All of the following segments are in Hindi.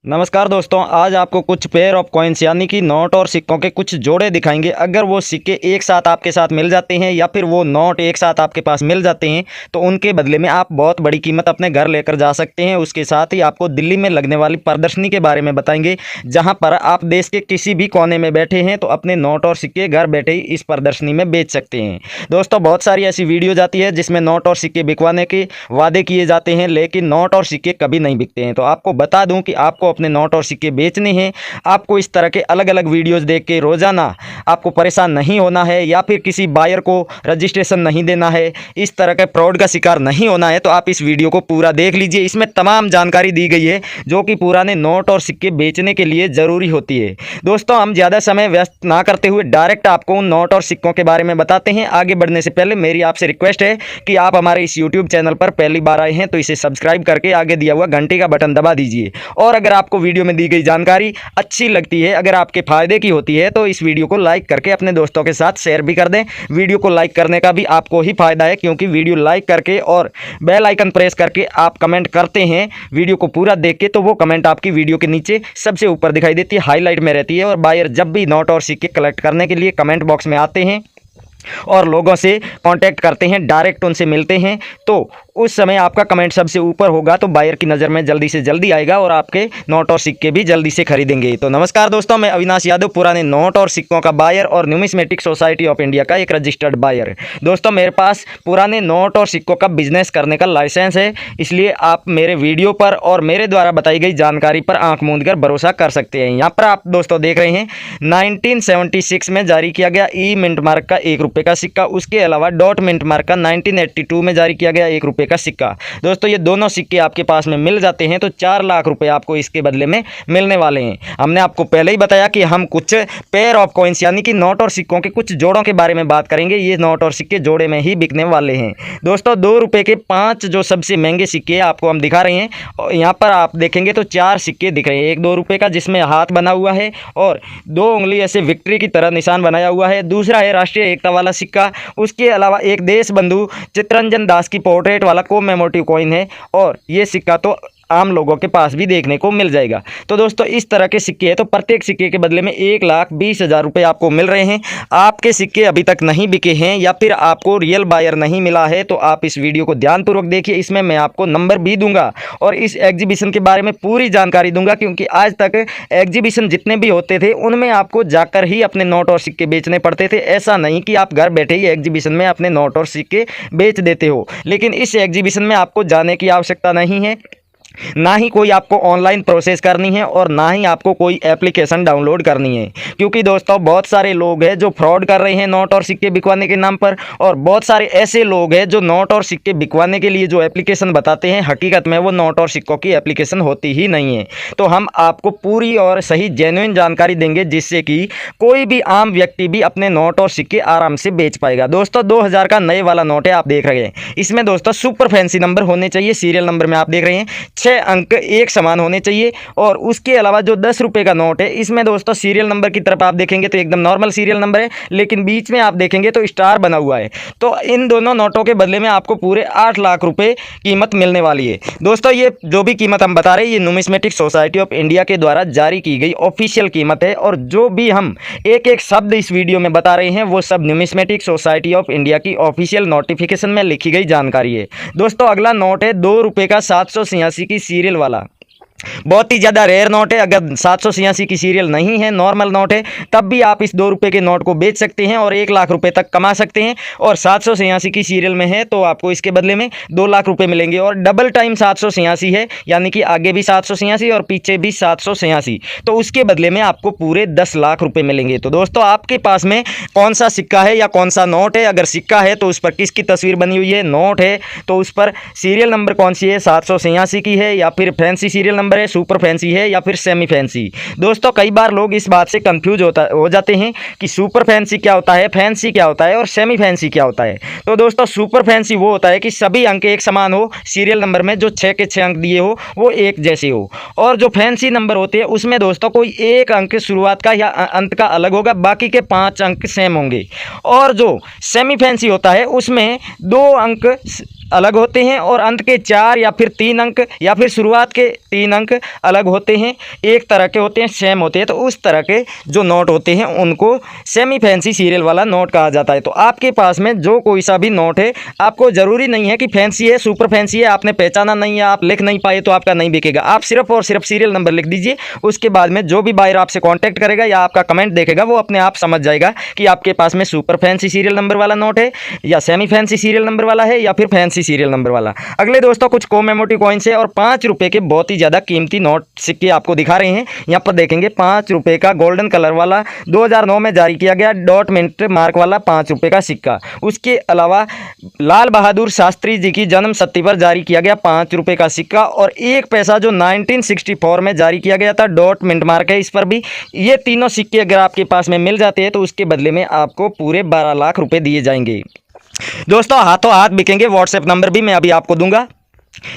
नमस्कार दोस्तों, आज आपको कुछ पेयर ऑफ कॉइन्स यानी कि नोट और सिक्कों के कुछ जोड़े दिखाएंगे। अगर वो सिक्के एक साथ आपके साथ मिल जाते हैं या फिर वो नोट एक साथ आपके पास मिल जाते हैं तो उनके बदले में आप बहुत बड़ी कीमत अपने घर लेकर जा सकते हैं। उसके साथ ही आपको दिल्ली में लगने वाली प्रदर्शनी के बारे में बताएंगे, जहाँ पर आप देश के किसी भी कोने में बैठे हैं तो अपने नोट और सिक्के घर बैठे ही इस प्रदर्शनी में बेच सकते हैं। दोस्तों, बहुत सारी ऐसी वीडियो जाती है जिसमें नोट और सिक्के बिकवाने के वादे किए जाते हैं, लेकिन नोट और सिक्के कभी नहीं बिकते हैं। तो आपको बता दूं कि आपको अपने नोट और सिक्के बेचने हैं, आपको इस तरह के अलग अलग वीडियोस देख के रोज़ाना आपको परेशान नहीं होना है या फिर किसी बायर को रजिस्ट्रेशन नहीं देना है, इस तरह के फ्रॉड का शिकार नहीं होना है। तो आप इस वीडियो को पूरा देख लीजिए। इसमें तमाम जानकारी दी गई है जो कि पुराने नोट और सिक्के बेचने के लिए ज़रूरी होती है। दोस्तों, हम ज़्यादा समय व्यस्त ना करते हुए डायरेक्ट आपको उन नोट और सिक्कों के बारे में बताते हैं। आगे बढ़ने से पहले मेरी आपसे रिक्वेस्ट है कि आप हमारे इस यूट्यूब चैनल पर पहली बार आए हैं तो इसे सब्सक्राइब करके आगे दिया हुआ घंटी का बटन दबा दीजिए। और अगर आपको वीडियो में दी गई जानकारी अच्छी लगती है, अगर आपके फायदे की होती है, तो इस वीडियो को लाइक करके अपने दोस्तों के साथ शेयर भी कर दें। वीडियो को लाइक करने का भी आपको ही फायदा है, क्योंकि वीडियो लाइक करके और बेल आइकन प्रेस करके आप कमेंट करते हैं वीडियो को पूरा देख के, तो वो कमेंट आपकी वीडियो के नीचे सबसे ऊपर दिखाई देती है, हाईलाइट में रहती है। और बायर जब भी नोट और सिक्के कलेक्ट करने के लिए कमेंट बॉक्स में आते हैं और लोगों से कांटेक्ट करते हैं, डायरेक्ट उनसे मिलते हैं, तो उस समय आपका कमेंट सबसे ऊपर होगा तो बायर की नज़र में जल्दी से जल्दी आएगा और आपके नोट और सिक्के भी जल्दी से खरीदेंगे। तो नमस्कार दोस्तों, मैं अविनाश यादव, पुराने नोट और सिक्कों का बायर और न्यूमिस्मेटिक सोसाइटी ऑफ इंडिया का एक रजिस्टर्ड बायर। दोस्तों, मेरे पास पुराने नोट और सिक्कों का बिजनेस करने का लाइसेंस है, इसलिए आप मेरे वीडियो पर और मेरे द्वारा बताई गई जानकारी पर आंख मूंद कर भरोसा कर सकते हैं। यहाँ पर आप दोस्तों देख रहे हैं 1976 में जारी किया गया ई मिंट मार्क का ₹1 का सिक्का, उसके अलावा डॉट मिंट मार्क का 1982 में जारी किया गया ₹1 का सिक्का। दोस्तों, ये दोनों सिक्के आपके पास में मिल जाते हैं तो 4 लाख रुपए आपको इसके बदले में मिलने वाले हैं। हमने आपको पहले ही बताया कि हम कुछ पेयर ऑफ कॉइन्स यानी कि नोट और सिक्कों के कुछ जोड़ों के बारे में बात करेंगे। ये नोट और सिक्के जोड़े में ही बिकने वाले हैं। दोस्तों, ₹2 के 5 जो सबसे महंगे सिक्के आपको हम दिखा रहे हैं, और यहाँ पर आप देखेंगे तो 4 सिक्के दिख रहे हैं। एक ₹2 का जिसमें हाथ बना हुआ है और 2 उंगली ऐसे विक्ट्री की तरह निशान बनाया हुआ है। दूसरा है राष्ट्रीय एकता वाला सिक्का। उसके अलावा एक देश बंधु चित्तरंजन दास की पोर्ट्रेट वाला कोमेमोरेटिव कॉइन है, और ये सिक्का तो आम लोगों के पास भी देखने को मिल जाएगा। तो दोस्तों, इस तरह के सिक्के हैं, तो प्रत्येक सिक्के के बदले में 1,20,000 रुपये आपको मिल रहे हैं। आपके सिक्के अभी तक नहीं बिके हैं या फिर आपको रियल बायर नहीं मिला है तो आप इस वीडियो को ध्यानपूर्वक देखिए। इसमें मैं आपको नंबर भी दूंगा और इस एग्जीबिशन के बारे में पूरी जानकारी दूंगा, क्योंकि आज तक एग्जीबिशन जितने भी होते थे उनमें आपको जाकर ही अपने नोट और सिक्के बेचने पड़ते थे। ऐसा नहीं कि आप घर बैठे ही एग्जीबिशन में अपने नोट और सिक्के बेच देते हो। लेकिन इस एग्जीबिशन में आपको जाने की आवश्यकता नहीं है, ना ही कोई आपको ऑनलाइन प्रोसेस करनी है और ना ही आपको कोई एप्लीकेशन डाउनलोड करनी है, क्योंकि दोस्तों बहुत सारे लोग हैं जो फ्रॉड कर रहे हैं नोट और सिक्के बिकवाने के नाम पर, और बहुत सारे ऐसे लोग हैं जो नोट और सिक्के बिकवाने के लिए जो एप्लीकेशन बताते हैं हकीकत में वो नोट और सिक्कों की एप्लीकेशन होती ही नहीं है। तो हम आपको पूरी और सही जेन्युइन जानकारी देंगे, जिससे कि कोई भी आम व्यक्ति भी अपने नोट और सिक्के आराम से बेच पाएगा। दोस्तों, 2000 का नए वाला नोट है, आप देख रहे हैं। इसमें दोस्तों सुपर फैंसी नंबर होने चाहिए। सीरियल नंबर में आप देख रहे हैं 6 अंक एक समान होने चाहिए। और उसके अलावा जो ₹10 का नोट है, इसमें दोस्तों सीरियल नंबर की तरफ आप देखेंगे तो एकदम नॉर्मल सीरियल नंबर है, लेकिन बीच में आप देखेंगे तो स्टार बना हुआ है। तो इन दोनों नोटों के बदले में आपको पूरे 8 लाख रुपए कीमत मिलने वाली है। दोस्तों, ये जो भी कीमत हम बता रहे हैं ये न्यूमिस्मेटिक सोसाइटी ऑफ इंडिया के द्वारा जारी की गई ऑफिशियल कीमत है, और जो भी हम एक एक शब्द इस वीडियो में बता रहे हैं वो सब न्यूमिस्मेटिक सोसाइटी ऑफ इंडिया की ऑफिशियल नोटिफिकेशन में लिखी गई जानकारी है। दोस्तों, अगला नोट है ₹2 का 786 की सीरियल वाला। बहुत ही ज़्यादा रेयर नोट है। अगर 786 की सीरियल नहीं है, नॉर्मल नोट है, तब भी आप इस ₹2 के नोट को बेच सकते हैं और 1 लाख रुपए तक कमा सकते हैं। और 786 की सीरियल में है तो आपको इसके बदले में 2 लाख रुपए मिलेंगे। और डबल टाइम 786 है, यानी कि आगे भी 786 और पीछे भी 786, तो उसके बदले में आपको पूरे 10 लाख रुपए मिलेंगे। तो दोस्तों, आपके पास में कौन सा सिक्का है या कौन सा नोट है? अगर सिक्का है तो उस पर किसकी तस्वीर बनी हुई है, नोट है तो उस पर सीरियल नंबर कौन सी है, 786 की है या फिर फैंसी सीरियल नंबर है, सुपर फैंसी है या फिर सेमी फैंसी। दोस्तों, कई बार लोग इस बात से कंफ्यूज हो जाते हैं कि सुपर फैंसी क्या होता है, फैंसी क्या होता है और सेमी फैंसी क्या होता है। तो दोस्तों, सुपर फैंसी वो होता है कि सभी अंक एक समान हो, सीरियल नंबर में जो 6 के 6 अंक दिए हो वो एक जैसे हो। और जो फैंसी नंबर होते हैं उसमें दोस्तों कोई एक अंक शुरुआत का या अंत का अलग होगा, बाकी के 5 अंक सेम होंगे। और जो सेमी फैंसी होता है उसमें 2 अंक अलग होते हैं और अंत के 4 या फिर 3 अंक या फिर शुरुआत के 3 अंक अलग होते हैं, एक तरह के होते हैं, सेम होते हैं। तो उस तरह के जो नोट होते हैं उनको सेमी फैंसी सीरियल वाला नोट कहा जाता है। तो आपके पास में जो कोई सा भी नोट है, आपको ज़रूरी नहीं है कि फैंसी है, सुपर फैंसी है, आपने पहचाना नहीं है, आप लिख नहीं पाए तो आपका नहीं बिकेगा। आप सिर्फ और सिर्फ सीरियल नंबर लिख दीजिए, उसके बाद में जो भी बायर आपसे कॉन्टैक्ट करेगा या आपका कमेंट देखेगा वो अपने आप समझ जाएगा कि आपके पास में सुपर फैंसी सीरियल नंबर वाला नोट है या सेमी फैंसी सीरियल नंबर वाला है या फिर फैंसी सीरियल नंबर वाला। अगले दोस्तों कुछ कोमेमोटिव कॉइन्स है और 5 रुपये के बहुत ही ज़्यादा कीमती नोट सिक्के आपको दिखा रहे हैं। यहाँ पर देखेंगे 5 रुपये का गोल्डन कलर वाला 2009 में जारी किया गया डॉट मिंट मार्क वाला 5 रुपये का सिक्का। उसके अलावा लाल बहादुर शास्त्री जी की जन्म शती पर जारी किया गया 5 रुपये का सिक्का और 1 पैसा जो 1964 में जारी किया गया था, डॉट मिंट मार्क है इस पर भी। ये तीनों सिक्के अगर आपके पास में मिल जाते हैं तो उसके बदले में आपको पूरे 12 लाख रुपए दिए जाएंगे। दोस्तों हाथों हाथ बिकेंगे, व्हाट्सएप नंबर भी मैं अभी आपको दूंगा।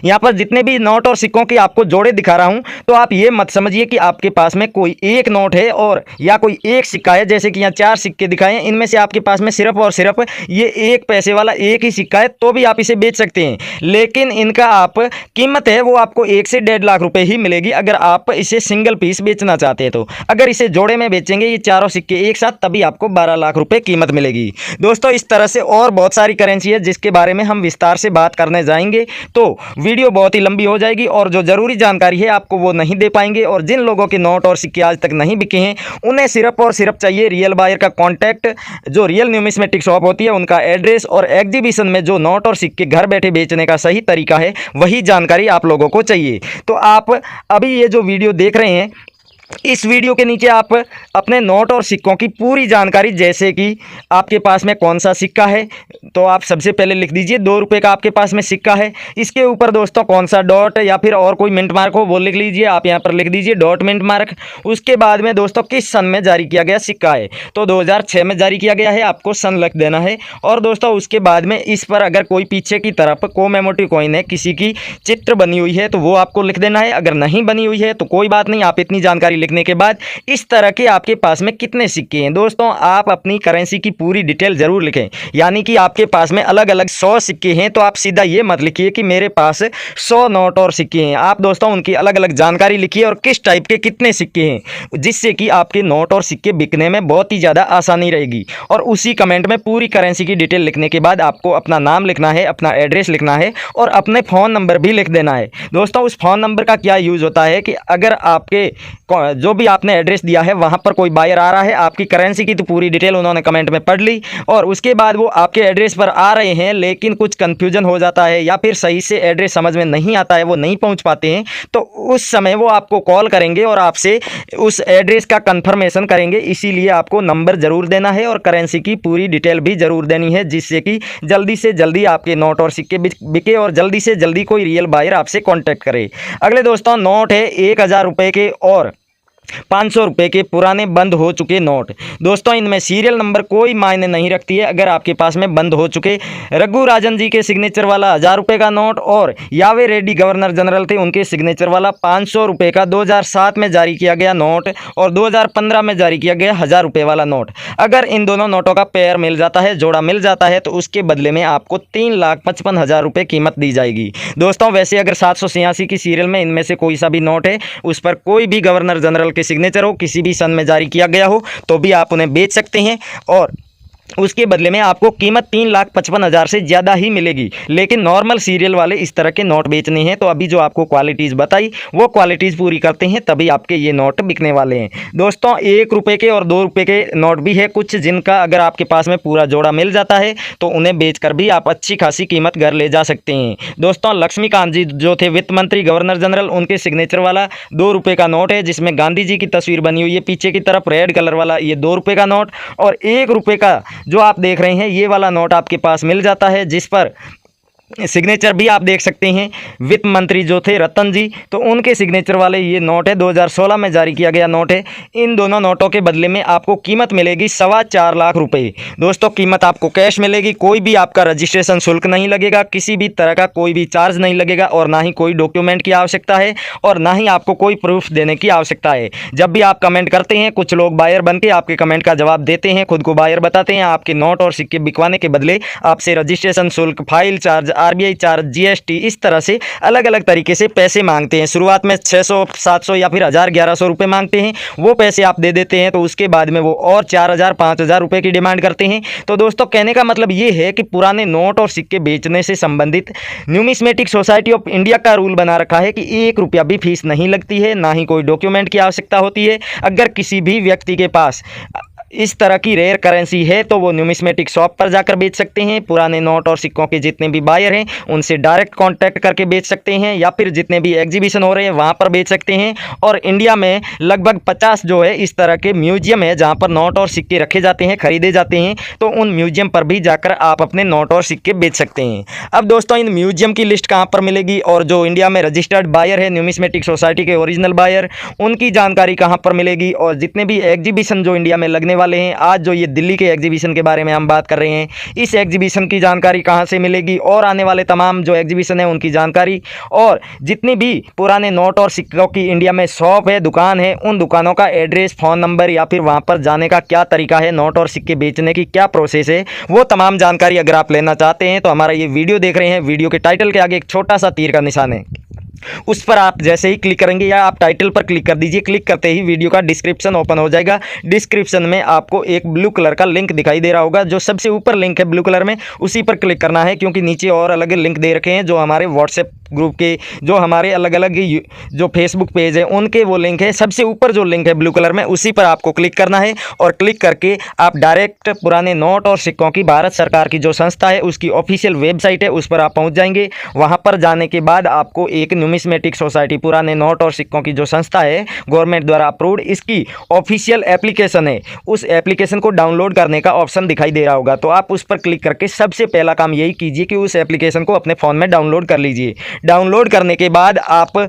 यहाँ पर जितने भी नोट और सिक्कों की आपको जोड़े दिखा रहा हूँ, तो आप ये मत समझिए कि आपके पास में कोई एक नोट है और या कोई एक सिक्का है। जैसे कि यहाँ 4 सिक्के दिखाए हैं, इनमें से आपके पास में सिर्फ और सिर्फ ये 1 पैसे वाला एक ही सिक्का है, तो भी आप इसे बेच सकते हैं। लेकिन इनका आप कीमत है वो आपको 1 से 1.5 लाख रुपए ही मिलेगी अगर आप इसे सिंगल पीस बेचना चाहते हैं। तो अगर इसे जोड़े में बेचेंगे ये चारों सिक्के एक साथ, तभी आपको 12 लाख रुपए कीमत मिलेगी। दोस्तों इस तरह से और बहुत सारी करेंसी है जिसके बारे में हम विस्तार से बात करने जाएंगे, तो वीडियो बहुत ही लंबी हो जाएगी और जो ज़रूरी जानकारी है आपको वो नहीं दे पाएंगे। और जिन लोगों के नोट और सिक्के आज तक नहीं बिके हैं उन्हें सिर्फ और सिर्फ चाहिए रियल बायर का कॉन्टैक्ट, जो रियल न्यूमिस्मेटिक शॉप होती है उनका एड्रेस, और एग्जीबिशन में जो नोट और सिक्के घर बैठे बेचने का सही तरीका है वही जानकारी आप लोगों को चाहिए। तो आप अभी ये जो वीडियो देख रहे हैं, इस वीडियो के नीचे आप अपने नोट और सिक्कों की पूरी जानकारी, जैसे कि आपके पास में कौन सा सिक्का है तो आप सबसे पहले लिख दीजिए 2 रुपये का आपके पास में सिक्का है। इसके ऊपर दोस्तों कौन सा डॉट या फिर और कोई मिंट मार्क हो वो लिख लीजिए, आप यहाँ पर लिख दीजिए डॉट मिंट मार्क। उसके बाद में दोस्तों किस सन में जारी किया गया सिक्का है, तो 2006 में जारी किया गया है, आपको सन लिख देना है। और दोस्तों उसके बाद में इस पर अगर कोई पीछे की तरफ कोमेमोटिव कॉइन है, किसी की चित्र बनी हुई है, तो वो आपको लिख देना है। अगर नहीं बनी हुई है तो कोई बात नहीं, आप इतनी जानकारी लिखने के बाद इस तरह के आपके पास में कितने सिक्के हैं। दोस्तों आप अपनी करेंसी की पूरी डिटेल जरूर लिखें, यानी कि आपके पास में अलग अलग 100 सिक्के हैं तो आप सीधा ये मत लिखिए कि मेरे पास 100 नोट और सिक्के हैं। आप दोस्तों उनकी अलग अलग जानकारी लिखिए और किस टाइप के कितने सिक्के हैं, जिससे कि आपके नोट और सिक्के बिकने में बहुत ही ज़्यादा आसानी रहेगी। और उसी कमेंट में पूरी करेंसी की डिटेल लिखने के बाद आपको अपना नाम लिखना है, अपना एड्रेस लिखना है और अपने फ़ोन नंबर भी लिख देना है। दोस्तों उस फ़ोन नंबर का क्या यूज़ होता है कि अगर आपके जो भी आपने एड्रेस दिया है वहां पर कोई बायर आ रहा है, आपकी करेंसी की तो पूरी डिटेल उन्होंने कमेंट में पढ़ ली और उसके बाद वो आपके एड्रेस पर आ रहे हैं लेकिन कुछ कंफ्यूजन हो जाता है या फिर सही से एड्रेस समझ में नहीं आता है, वो नहीं पहुंच पाते हैं, तो उस समय वो आपको कॉल करेंगे और आपसे उस एड्रेस का कंफर्मेशन करेंगे। इसीलिए आपको नंबर ज़रूर देना है और करेंसी की पूरी डिटेल भी ज़रूर देनी है, जिससे कि जल्दी से जल्दी आपके नोट और सिक्के बिके और जल्दी से जल्दी कोई रियल बायर आपसे कॉन्टैक्ट करे। अगले दोस्तों नोट है 1000 रुपये के और 500 रुपये के पुराने बंद हो चुके नोट। दोस्तों इनमें सीरियल नंबर कोई मायने नहीं रखती है। अगर आपके पास में बंद हो चुके रघु राजन जी के सिग्नेचर वाला 1000 रुपये का नोट और यावे रेड्डी गवर्नर जनरल थे उनके सिग्नेचर वाला 500 रुपये का 2007 में जारी किया गया नोट और 2015 में जारी किया गया 1000 रुपये वाला नोट, अगर इन दोनों नोटों का पेयर मिल जाता है, जोड़ा मिल जाता है, तो उसके बदले में आपको 3,55,000 रुपये कीमत दी जाएगी। दोस्तों वैसे अगर 786 की सीरियल में इनमें से कोई सा भी नोट है, उस पर कोई भी गवर्नर जनरल के सिग्नेचर हो, किसी भी सन में जारी किया गया हो, तो भी आप उन्हें बेच सकते हैं और उसके बदले में आपको कीमत 3,55,000 से ज़्यादा ही मिलेगी। लेकिन नॉर्मल सीरियल वाले इस तरह के नोट बेचने हैं तो अभी जो आपको क्वालिटीज़ बताई वो क्वालिटीज़ पूरी करते हैं तभी आपके ये नोट बिकने वाले हैं। दोस्तों 1 रुपये के और 2 रुपये के नोट भी है कुछ, जिनका अगर आपके पास में पूरा जोड़ा मिल जाता है तो उन्हें बेचकर भी आप अच्छी खासी कीमत घर ले जा सकते हैं। दोस्तों लक्ष्मीकांत जी जो थे वित्त मंत्री गवर्नर जनरल, उनके सिग्नेचर वाला 2 रुपये का नोट है जिसमें गांधी जी की तस्वीर बनी हुई है पीछे की तरफ रेड कलर वाला, ये 2 रुपये का नोट। और 1 रुपये का जो आप देख रहे हैं ये वाला नोट आपके पास मिल जाता है, जिस पर सिग्नेचर भी आप देख सकते हैं वित्त मंत्री जो थे रतन जी, तो उनके सिग्नेचर वाले ये नोट है, 2016 में जारी किया गया नोट है। इन दोनों नोटों के बदले में आपको कीमत मिलेगी 4.25 लाख रुपए। दोस्तों कीमत आपको कैश मिलेगी, कोई भी आपका रजिस्ट्रेशन शुल्क नहीं लगेगा, किसी भी तरह का कोई भी चार्ज नहीं लगेगा और ना ही कोई डॉक्यूमेंट की आवश्यकता है और ना ही आपको कोई प्रूफ देने की आवश्यकता है। जब भी आप कमेंट करते हैं, कुछ लोग बायर बन के आपके कमेंट का जवाब देते हैं, खुद को बायर बताते हैं, आपके नोट और सिक्के बिकवाने के बदले आपसे रजिस्ट्रेशन शुल्क, file charge RBI charge, GST, इस तरह से अलग अलग तरीके से पैसे मांगते हैं। शुरुआत में 600, 700 या फिर 1000, 1100 रुपये मांगते हैं। वो पैसे आप दे देते हैं तो उसके बाद में वो और 4000, 5000 रुपये की डिमांड करते हैं। तो दोस्तों कहने का मतलब ये है कि पुराने नोट और सिक्के बेचने से संबंधित न्यूमिस्मेटिक सोसाइटी ऑफ इंडिया का रूल बना रखा है कि 1 रुपया भी फीस नहीं लगती है, ना ही कोई डॉक्यूमेंट की आवश्यकता होती है। अगर किसी भी व्यक्ति के पास इस तरह की रेयर करेंसी है तो वो न्यूमिस्मेटिक शॉप पर जाकर बेच सकते हैं। पुराने नोट और सिक्कों के जितने भी बायर हैं उनसे डायरेक्ट कांटेक्ट करके बेच सकते हैं, या फिर जितने भी एग्जीबिशन हो रहे हैं वहाँ पर बेच सकते हैं। और इंडिया में लगभग 50 जो है इस तरह के म्यूजियम है जहाँ पर नोट और सिक्के रखे जाते हैं, खरीदे जाते हैं। तो उन म्यूजियम पर भी जाकर आप अपने नोट और सिक्के बेच सकते हैं। अब दोस्तों इन म्यूजियम की लिस्ट कहाँ पर मिलेगी और जो इंडिया में रजिस्टर्ड बायर है न्यूमिस्मेटिक सोसाइटी के ओरिजिनल बायर, उनकी जानकारी कहाँ पर मिलेगी, और जितने भी एग्जीबिशन जो इंडिया में लगने वाले हैं, आज जो ये दिल्ली के एग्जीबिशन के बारे में हम बात कर रहे हैं, इस एग्जीबिशन की जानकारी कहाँ से मिलेगी, और आने वाले तमाम जो एग्जीबिशन है उनकी जानकारी, और जितनी भी पुराने नोट और सिक्कों की इंडिया में शॉप है, दुकान है, उन दुकानों का एड्रेस, फ़ोन नंबर, या फिर वहाँ पर जाने का क्या तरीका है, नोट और सिक्के बेचने की क्या प्रोसेस है, वो तमाम जानकारी अगर आप लेना चाहते हैं तो हमारा ये वीडियो देख रहे हैं, वीडियो के टाइटल के आगे एक छोटा सा तीर का निशान है, उस पर आप जैसे ही क्लिक करेंगे या आप टाइटल पर क्लिक कर दीजिए, क्लिक करते ही वीडियो का डिस्क्रिप्शन ओपन हो जाएगा। डिस्क्रिप्शन में आपको एक ब्लू कलर का लिंक दिखाई दे रहा होगा, जो सबसे ऊपर लिंक है ब्लू कलर में, उसी पर क्लिक करना है, क्योंकि नीचे और अलग लिंक दे रखे हैं जो हमारे व्हाट्सएप ग्रुप के, जो हमारे अलग अलग जो फेसबुक पेज है उनके वो लिंक है। सबसे ऊपर जो लिंक है ब्लू कलर में, उसी पर आपको क्लिक करना है, और क्लिक करके आप डायरेक्ट पुराने नोट और सिक्कों की भारत सरकार की जो संस्था है उसकी ऑफिशियल वेबसाइट है उस पर आप पहुंच जाएंगे। वहां पर जाने के बाद आपको एक न्यूमिस्मेटिक सोसाइटी, पुराने नोट और सिक्कों की जो संस्था है गवर्नमेंट द्वारा अप्रूव्ड, इसकी ऑफिशियल एप्लीकेशन है, उस एप्लीकेशन को डाउनलोड करने का ऑप्शन दिखाई दे रहा होगा। तो आप उस पर क्लिक करके सबसे पहला काम यही कीजिए कि उस एप्लीकेशन को अपने फ़ोन में डाउनलोड कर लीजिए। डाउनलोड करने के बाद आप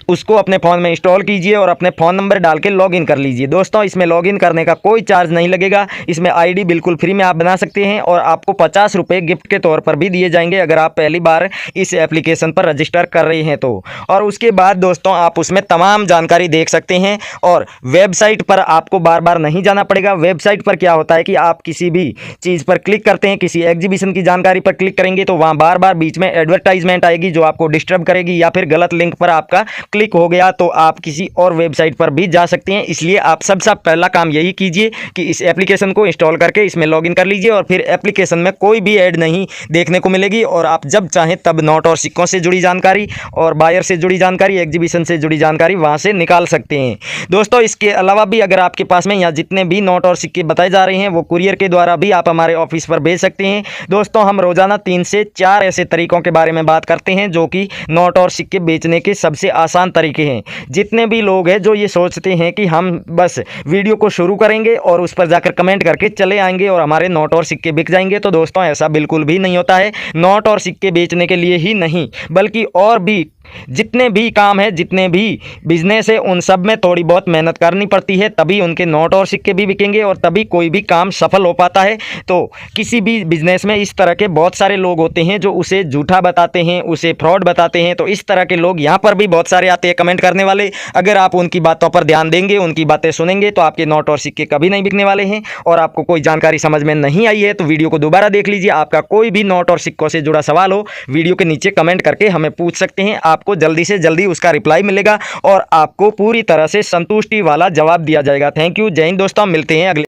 उसको अपने फ़ोन में इंस्टॉल कीजिए और अपने फ़ोन नंबर डाल के लॉगिन कर लीजिए। दोस्तों इसमें लॉगिन करने का कोई चार्ज नहीं लगेगा, इसमें आईडी बिल्कुल फ्री में आप बना सकते हैं, और आपको 50 रुपये गिफ्ट के तौर पर भी दिए जाएंगे अगर आप पहली बार इस एप्लीकेशन पर रजिस्टर कर रहे हैं तो। और उसके बाद दोस्तों आप उसमें तमाम जानकारी देख सकते हैं, और वेबसाइट पर आपको बार बार नहीं जाना पड़ेगा। वेबसाइट पर क्या होता है कि आप किसी भी चीज़ पर क्लिक करते हैं, किसी एग्जीबिशन की जानकारी पर क्लिक करेंगे तो वहाँ बार बार बीच में एडवर्टाइजमेंट आएगी जो आपको डिस्टर्ब करेगी, या फिर गलत लिंक पर आपका क्लिक हो गया तो आप किसी और वेबसाइट पर भी जा सकते हैं। इसलिए आप सबसे पहला काम यही कीजिए कि इस एप्लीकेशन को इंस्टॉल करके इसमें लॉगिन कर लीजिए, और फिर एप्लीकेशन में कोई भी ऐड नहीं देखने को मिलेगी, और आप जब चाहें तब नोट और सिक्कों से जुड़ी जानकारी और बायर से जुड़ी जानकारी, एग्जीबिशन से जुड़ी जानकारी वहां से निकाल सकते हैं। दोस्तों इसके अलावा भी अगर आपके पास में यहाँ जितने भी नोट और सिक्के बताए जा रहे हैं वो कुरियर के द्वारा भी आप हमारे ऑफिस पर भेज सकते हैं। दोस्तों हम रोजाना 3 से 4 ऐसे तरीकों के बारे में बात करते हैं जो कि नोट और सिक्के बेचने के सबसे आसान तरीके हैं। जितने भी लोग हैं जो ये सोचते हैं कि हम बस वीडियो को शुरू करेंगे और उस पर जाकर कमेंट करके चले आएंगे और हमारे नोट और सिक्के बिक जाएंगे, तो दोस्तों ऐसा बिल्कुल भी नहीं होता है। नोट और सिक्के बेचने के लिए ही नहीं बल्कि और भी जितने भी काम है, जितने भी बिजनेस है, उन सब में थोड़ी बहुत मेहनत करनी पड़ती है, तभी उनके नोट और सिक्के भी बिकेंगे और तभी कोई भी काम सफल हो पाता है। तो किसी भी बिजनेस में इस तरह के बहुत सारे लोग होते हैं जो उसे झूठा बताते हैं, उसे फ्रॉड बताते हैं। तो इस तरह के लोग यहाँ पर भी बहुत सारे आते हैं कमेंट करने वाले। अगर आप उनकी बातों पर ध्यान देंगे, उनकी बातें सुनेंगे, तो आपके नोट और सिक्के कभी नहीं बिकने वाले हैं। और आपको कोई जानकारी समझ में नहीं आई है तो वीडियो को दोबारा देख लीजिए। आपका कोई भी नोट और सिक्कों से जुड़ा सवाल हो वीडियो के नीचे कमेंट करके हमें पूछ सकते हैं। आपको जल्दी से जल्दी उसका रिप्लाई मिलेगा और आपको पूरी तरह से संतुष्टि वाला जवाब दिया जाएगा। थैंक यू, जय हिंद दोस्तों, मिलते हैं अगले